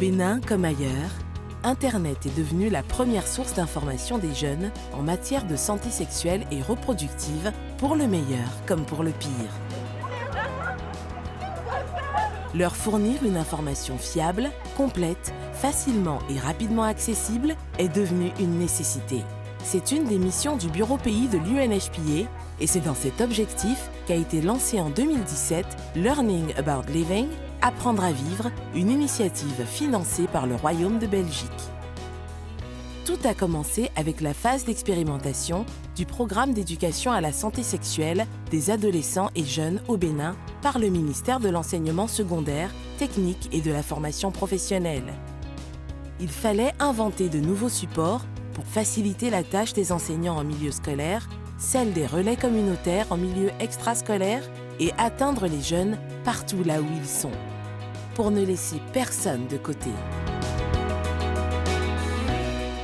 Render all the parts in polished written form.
Bénin comme ailleurs, Internet est devenu la première source d'information des jeunes en matière de santé sexuelle et reproductive, pour le meilleur comme pour le pire. Leur fournir une information fiable, complète, facilement et rapidement accessible est devenu une nécessité. C'est une des missions du Bureau pays de l'UNFPA et c'est dans cet objectif qu'a été lancé en 2017 Learning About Living, Apprendre à vivre, une initiative financée par le Royaume de Belgique. Tout a commencé avec la phase d'expérimentation du programme d'éducation à la santé sexuelle des adolescents et jeunes au Bénin par le ministère de l'Enseignement secondaire, technique et de la formation professionnelle. Il fallait inventer de nouveaux supports pour faciliter la tâche des enseignants en milieu scolaire, celle des relais communautaires en milieu extrascolaire et atteindre les jeunes partout là où ils sont, pour ne laisser personne de côté.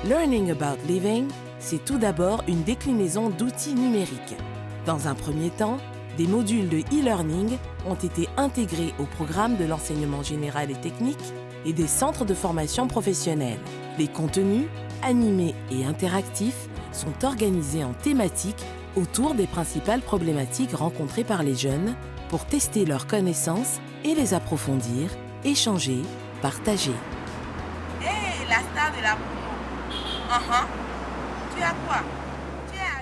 Learning About Living, c'est tout d'abord une déclinaison d'outils numériques. Dans un premier temps, des modules de e-learning ont été intégrés au programme de l'enseignement général et technique et des centres de formation professionnelle. Les contenus, animés et interactifs, sont organisés en thématiques autour des principales problématiques rencontrées par les jeunes pour tester leurs connaissances et les approfondir, échanger, partager. Hé, la star de la promo. Tu as quoi?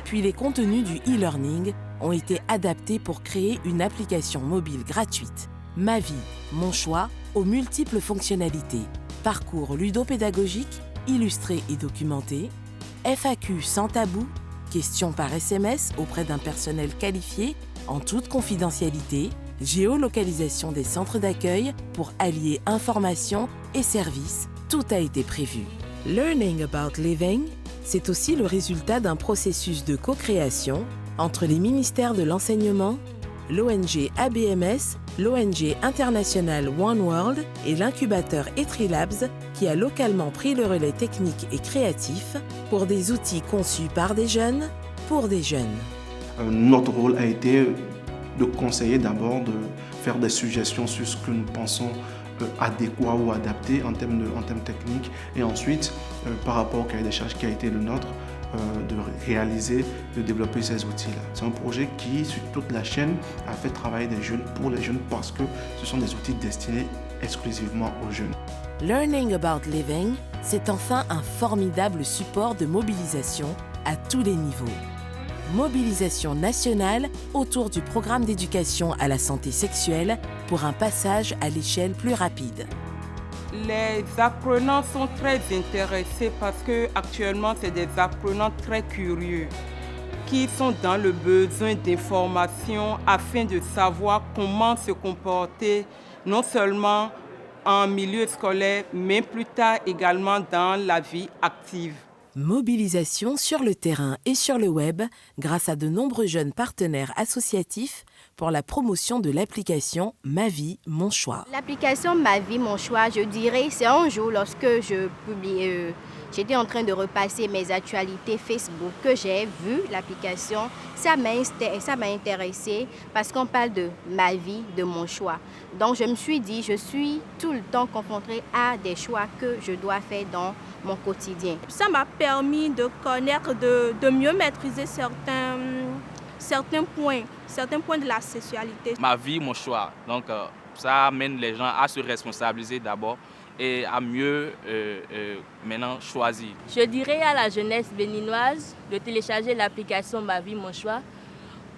Puis les contenus du e-learning ont été adaptés pour créer une application mobile gratuite, Ma vie, mon choix, aux multiples fonctionnalités. Parcours ludopédagogique, illustré et documenté, FAQ sans tabou, questions par SMS auprès d'un personnel qualifié en toute confidentialité, géolocalisation des centres d'accueil pour allier information et services, tout a été prévu. Learning About Living, c'est aussi le résultat d'un processus de co-création entre les ministères de l'enseignement, l'ONG ABMS, l'ONG internationale One World et l'incubateur EtriLabs qui a localement pris le relais technique et créatif pour des outils conçus par des jeunes, pour des jeunes. Notre rôle a été de conseiller d'abord, de faire des suggestions sur ce que nous pensons adéquat ou adapté en termes techniques et ensuite, par rapport au cahier des charges qui a été le nôtre, de réaliser, de développer ces outils-là. C'est un projet qui, sur toute la chaîne, a fait travailler des jeunes pour les jeunes parce que ce sont des outils destinés exclusivement aux jeunes. Learning About Living, c'est enfin un formidable support de mobilisation à tous les niveaux. Mobilisation nationale autour du programme d'éducation à la santé sexuelle pour un passage à l'échelle plus rapide. Les apprenants sont très intéressés parce que actuellement c'est des apprenants très curieux qui sont dans le besoin d'informations afin de savoir comment se comporter non seulement en milieu scolaire mais plus tard également dans la vie active. Mobilisation sur le terrain et sur le web grâce à de nombreux jeunes partenaires associatifs pour la promotion de l'application Ma vie, mon choix. L'application Ma vie, mon choix, je dirais, c'est un jour lorsque j'étais en train de repasser mes actualités Facebook que j'ai vu l'application. Ça m'a intéressée parce qu'on parle de ma vie, de mon choix. Donc je me suis dit, je suis tout le temps confrontée à des choix que je dois faire dans mon quotidien. Ça m'a permis de connaître, de mieux maîtriser certains points de la sexualité. Ma vie, mon choix. Donc ça amène les gens à se responsabiliser d'abord et à mieux maintenant choisir. Je dirais à la jeunesse béninoise de télécharger l'application Ma vie, mon choix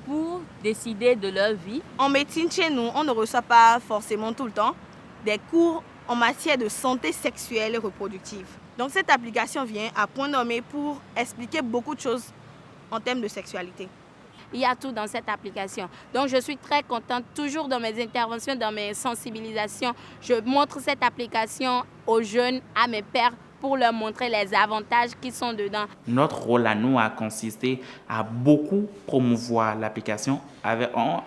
pour décider de leur vie. En médecine, chez nous, on ne reçoit pas forcément tout le temps des cours en matière de santé sexuelle et reproductive. Donc cette application vient à point nommé pour expliquer beaucoup de choses en termes de sexualité. Il y a tout dans cette application. Donc je suis très contente, toujours dans mes interventions, dans mes sensibilisations. Je montre cette application aux jeunes, à mes pairs, pour leur montrer les avantages qui sont dedans. Notre rôle à nous a consisté à beaucoup promouvoir l'application.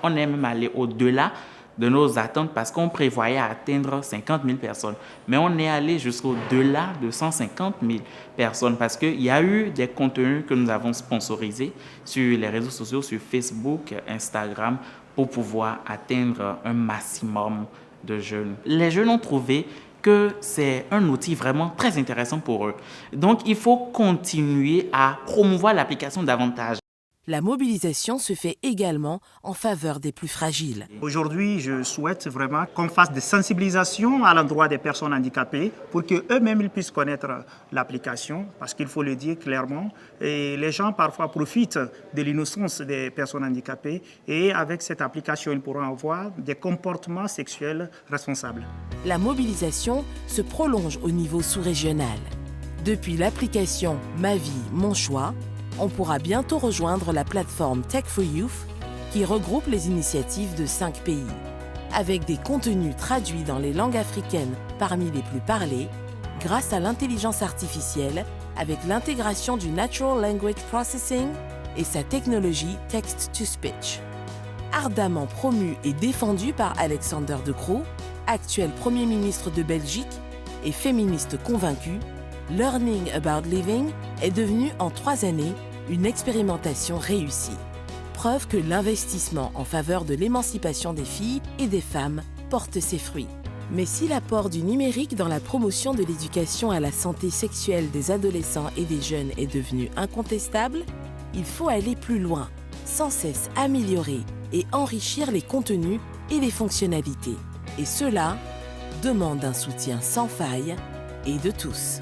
On est même allé au-delà de nos attentes parce qu'on prévoyait atteindre 50 000 personnes. Mais on est allé jusqu'au-delà de 150 000 personnes parce qu'il y a eu des contenus que nous avons sponsorisés sur les réseaux sociaux, sur Facebook, Instagram, pour pouvoir atteindre un maximum de jeunes. Les jeunes ont trouvé que c'est un outil vraiment très intéressant pour eux. Donc, il faut continuer à promouvoir l'application davantage. La mobilisation se fait également en faveur des plus fragiles. Aujourd'hui, je souhaite vraiment qu'on fasse des sensibilisations à l'endroit des personnes handicapées pour qu'eux-mêmes ils puissent connaître l'application, parce qu'il faut le dire clairement, et les gens parfois profitent de l'innocence des personnes handicapées et avec cette application, ils pourront avoir des comportements sexuels responsables. La mobilisation se prolonge au niveau sous-régional. Depuis l'application Ma vie, mon choix, on pourra bientôt rejoindre la plateforme Tech for Youth qui regroupe les initiatives de 5 pays. Avec des contenus traduits dans les langues africaines parmi les plus parlées, grâce à l'intelligence artificielle, avec l'intégration du Natural Language Processing et sa technologie Text-to-Speech. Ardemment promu et défendu par Alexander De Croo, actuel Premier ministre de Belgique et féministe convaincu, Learning About Living est devenu en 3 années une expérimentation réussie. Preuve que l'investissement en faveur de l'émancipation des filles et des femmes porte ses fruits. Mais si l'apport du numérique dans la promotion de l'éducation à la santé sexuelle des adolescents et des jeunes est devenu incontestable, il faut aller plus loin, sans cesse améliorer et enrichir les contenus et les fonctionnalités. Et cela demande un soutien sans faille et de tous.